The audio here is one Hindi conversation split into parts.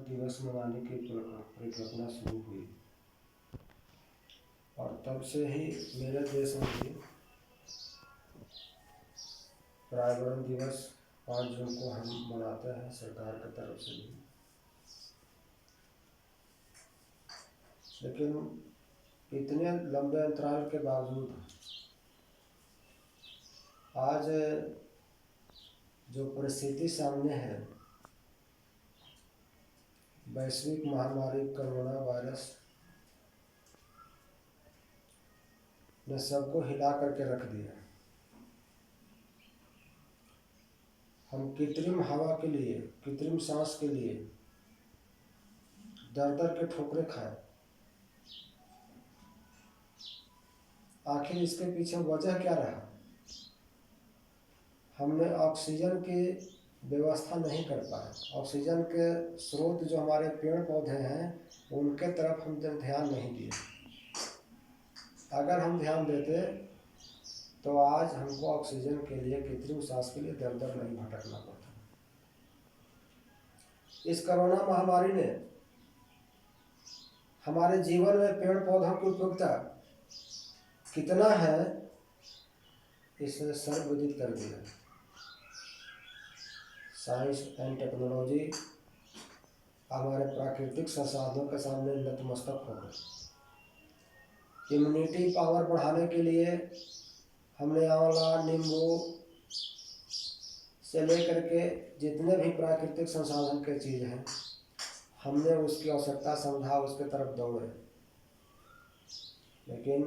दिवस मनाने की परिकल्पना शुरू हुई और तब से ही मेरे देश में भी पर्यावरण दिवस 5 जून को हम मनाते हैं सरकार की तरफ से भी। लेकिन इतने लंबे अंतराल के बावजूद आज जो परिस्थिति सामने है, वैश्विक महामारी कोरोना वायरस ने सबको हिला करके रख दिया। हम कृत्रिम हवा के लिए, कृत्रिम सांस के लिए दर दर के ठोकरें खाए। आखिर इसके पीछे वजह क्या रहा? हमने ऑक्सीजन की व्यवस्था नहीं कर पाए। ऑक्सीजन के स्रोत जो हमारे पेड़ पौधे हैं उनके तरफ हम ध्यान नहीं दिए। अगर हम ध्यान देते तो आज हमको ऑक्सीजन के लिए, कृत्रिम सांस के लिए दर दर नहीं भटकना पड़ता। इस कोरोना महामारी ने हमारे जीवन में पेड़ पौधों की उपयोगिता कितना है इसे सर्वविदित कर दिया। साइंस एंड टेक्नोलॉजी हमारे प्राकृतिक संसाधनों के सामने नतमस्तक हो गए। इम्यूनिटी पावर बढ़ाने के लिए हमने आंवला, नींबू से लेकर के जितने भी प्राकृतिक संसाधन के चीज़ हैं हमने उसकी आवश्यकता समझा, उसके तरफ दौड़े। लेकिन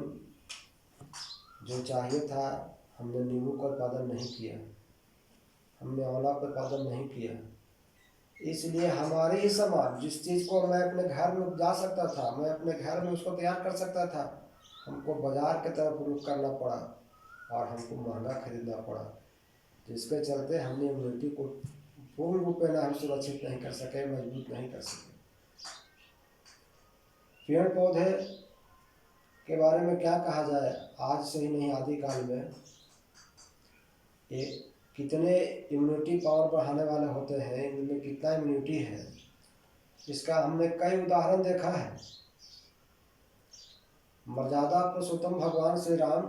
जो चाहिए था हमने नींबू का उत्पादन नहीं किया, हमने आंवला का उत्पादन नहीं किया। इसलिए हमारे ही समान जिस चीज़ को मैं अपने घर में उपजा सकता था, मैं अपने घर में उसको तैयार कर सकता था, हमको बाजार की तरफ रुख करना पड़ा और हमको महंगा खरीदना पड़ा, जिसके चलते हमने इम्यूनिटी को पूर्ण रूप में हम सुरक्षित नहीं कर सके, मजबूत नहीं कर सके। पेड़ पौधे के बारे में क्या कहा जाए, आज से ही नहीं आदिकाल में ये कितने इम्यूनिटी पावर बढ़ाने वाले होते हैं, इनमें कितना इम्यूनिटी है, इसका हमने कई उदाहरण देखा है। मर्यादा पुरुषोत्तम भगवान श्री राम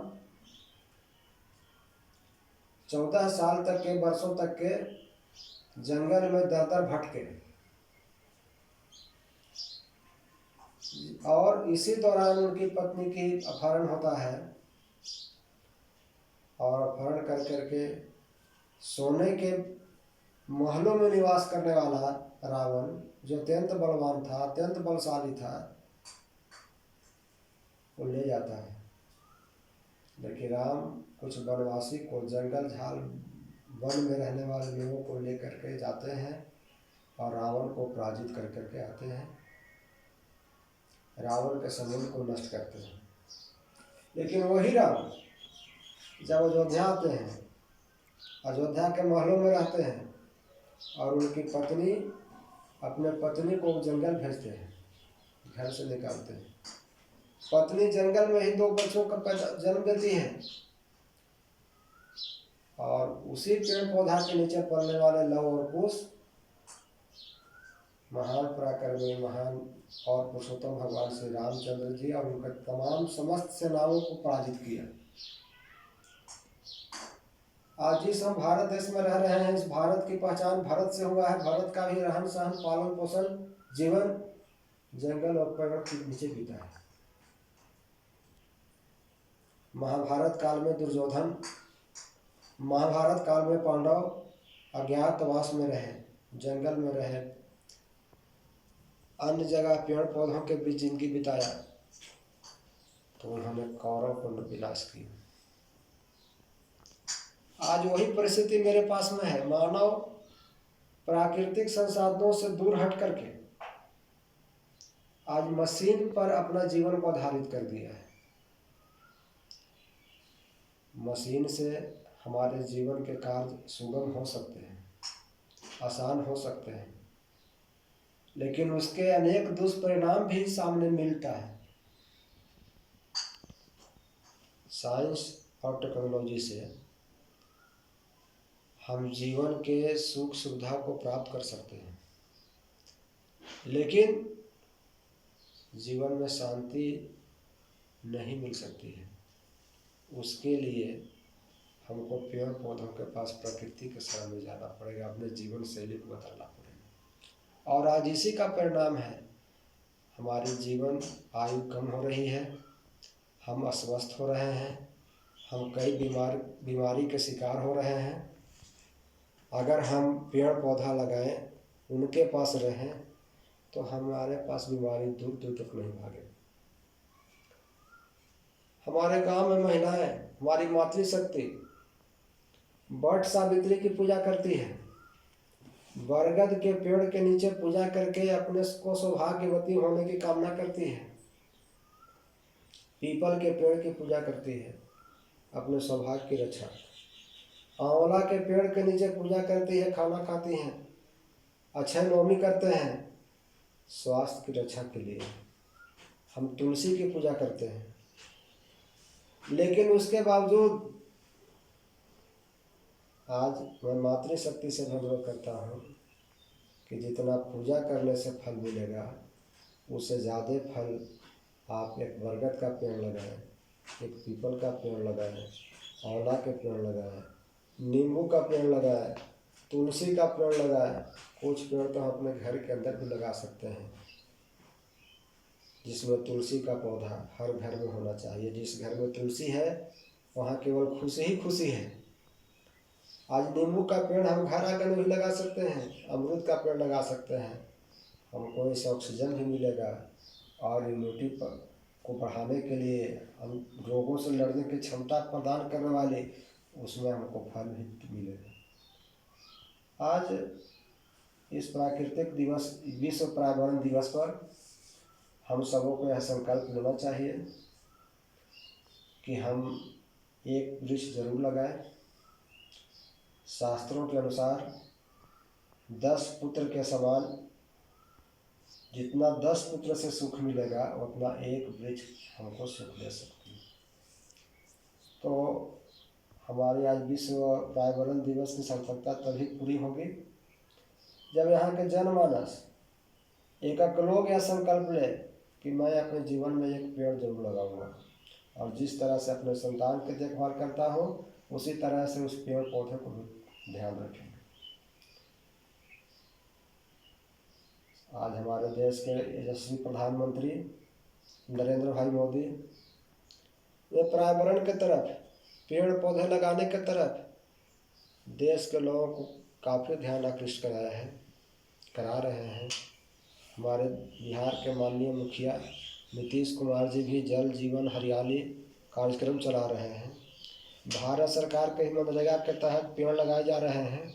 14 साल तक के, वर्षों तक के जंगल में दर दर भटके और इसी दौरान उनकी पत्नी की अपहरण होता है और अपहरण कर करके सोने के महलों में निवास करने वाला रावण, जो अत्यंत बलवान था, अत्यंत बलशाली था, वो ले जाता है। लेकिन राम कुछ वनवासी को, जंगल झाल वन में रहने वाले लोगों को लेकर के जाते हैं और रावण को पराजित कर करके आते हैं, रावण के समूह को नष्ट करते हैं। लेकिन वही राम जब अयोध्या आते हैं, अयोध्या के महलों में रहते हैं और उनकी पत्नी, अपने पत्नी को जंगल भेजते हैं, घर से निकालते हैं। पत्नी जंगल में ही 2 बच्चों का जन्म देती है और उसी पेड़ पौधा के नीचे पलने वाले लव और कुश महान पराक्रमी, महान और पुरुषोत्तम भगवान श्री रामचंद्र जी और उनके तमाम समस्त सेनाओं को पराजित किया। आज जिस हम भारत देश में रह रहे हैं, इस भारत की पहचान भारत से हुआ है। भारत का भी रहन सहन, पालन पोषण, जीवन जंगल और पेड़ के नीचे बीता है। महाभारत काल में दुर्योधन, महाभारत काल में पांडव अज्ञातवास में रहे, जंगल में रहे, अन्य जगह पेड़ पौधों के बीच जिंदगी बिताया, तो उन्होंने कौरव को विनाश किया। आज वही परिस्थिति मेरे पास में है। मानव प्राकृतिक संसाधनों से दूर हट करके आज मशीन पर अपना जीवन को आधारित कर दिया है। मशीन से हमारे जीवन के कार्य सुगम हो सकते हैं, आसान हो सकते हैं, लेकिन उसके अनेक दुष्परिणाम भी सामने मिलता है। साइंस और टेक्नोलॉजी से हम जीवन के सुख सुविधा को प्राप्त कर सकते हैं, लेकिन जीवन में शांति नहीं मिल सकती है। उसके लिए हमको पेड़ पौधों के पास, प्रकृति के शरण में जाना पड़ेगा, अपने जीवन शैली को बदलना पड़ेगा। और आज इसी का परिणाम है, हमारी जीवन आयु कम हो रही है, हम अस्वस्थ हो रहे हैं, हम कई बीमारी के शिकार हो रहे हैं। अगर हम पेड़ पौधा लगाएं, उनके पास रहें, तो हमारे पास बीमारी दूर दूर तक नहीं भागे। हमारे गांव में महिलाएं, हमारी मातृशक्ति वट सावित्री की पूजा करती है, बरगद के पेड़ के नीचे पूजा करके अपने को सौभाग्यवती होने की कामना करती है। पीपल के पेड़ की पूजा करती है, अपने सौभाग्य की रक्षा। आंवला के पेड़ के नीचे पूजा करती है, खाना खाती हैं। अक्षय नवमी करते हैं, स्वास्थ्य की रक्षा के लिए। हम तुलसी की पूजा करते हैं, लेकिन उसके बावजूद आज मैं मातृशक्ति से अनुरोध करता हूँ कि जितना पूजा करने से फल मिलेगा, उससे ज़्यादा फल आप एक बरगद का पेड़ लगाएं, एक पीपल का पेड़ लगाएं, आंवला के पेड़ लगाएं, नींबू का पेड़ लगाएं, तुलसी का पेड़ लगाएं। कुछ पेड़ तो हम अपने घर के अंदर भी लगा सकते हैं, जिसमें तुलसी का पौधा हर घर में होना चाहिए। जिस घर में तुलसी है, वहाँ केवल खुशी ही खुशी है। आज नींबू का पेड़ हम घर आंगन में भी लगा सकते हैं, अमरूद का पेड़ लगा सकते हैं, हमको इससे ऑक्सीजन भी मिलेगा और इम्यूनिटी को बढ़ाने के लिए, हम रोगों से लड़ने की क्षमता प्रदान करने वाले, उसमें हमको फल भी मिलेगा। आज इस प्राकृतिक दिवस, विश्व पर्यावरण दिवस पर हम सबों को यह संकल्प लेना चाहिए कि हम एक वृक्ष जरूर लगाएं। शास्त्रों के अनुसार 10 पुत्र के समान, जितना 10 पुत्र से सुख मिलेगा, उतना एक वृक्ष हमको सुख दे सकती है। तो हमारी आज विश्व पर्यावरण दिवस की सार्थकता तभी पूरी होगी जब यहाँ के जनमानस एक लोग यह संकल्प ले कि मैं अपने जीवन में एक पेड़ जरूर लगाऊंगा, और जिस तरह से अपने संतान की देखभाल करता हूँ, उसी तरह से उस पेड़ पौधे को भी ध्यान रखेंगे। आज हमारे देश के यशस्वी प्रधानमंत्री नरेंद्र भाई मोदी ये पर्यावरण के तरफ, पेड़ पौधे लगाने के तरफ देश के लोगों को काफ़ी ध्यान आकृष्ट करा रहे हैं। हमारे बिहार के माननीय मुखिया नीतीश कुमार जी भी जल जीवन हरियाली कार्यक्रम चला रहे हैं। भारत सरकार के ही मनरेगा के तहत पेड़ लगाए जा रहे हैं,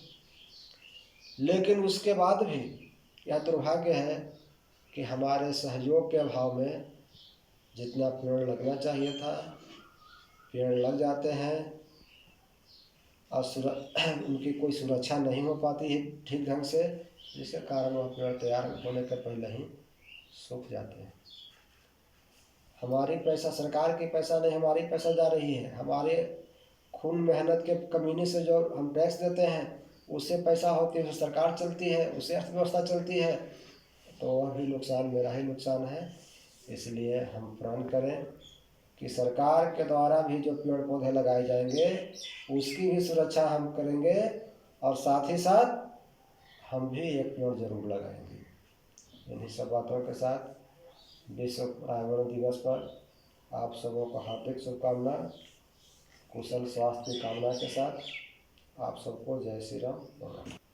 लेकिन उसके बाद भी यह दुर्भाग्य है कि हमारे सहयोग के अभाव में जितना पेड़ लगना चाहिए था, पेड़ लग जाते हैं और उनकी कोई सुरक्षा नहीं हो पाती है ठीक ढंग से, जिसके कारण वह पेड़ तैयार होने के पहले ही सूख जाते हैं। हमारी पैसा, सरकार की पैसा नहीं, हमारी पैसा जा रही है। हमारे खून मेहनत के कमीने से जो हम टैक्स देते हैं, उससे पैसा होती है, उससे सरकार चलती है, उससे अर्थव्यवस्था चलती है, तो वह भी नुकसान मेरा ही नुकसान है। इसलिए हम प्रण करें कि सरकार के द्वारा भी जो पेड़ पौधे लगाए जाएंगे, उसकी भी सुरक्षा हम करेंगे, और साथ ही साथ हम भी एक पेड़ जरूर लगाएंगे। इन्हीं सब बातों के साथ विश्व पर्यावरण दिवस पर आप सबों को हार्दिक शुभकामना, कुशल स्वास्थ्य की कामना के साथ आप सबको जय श्री राम।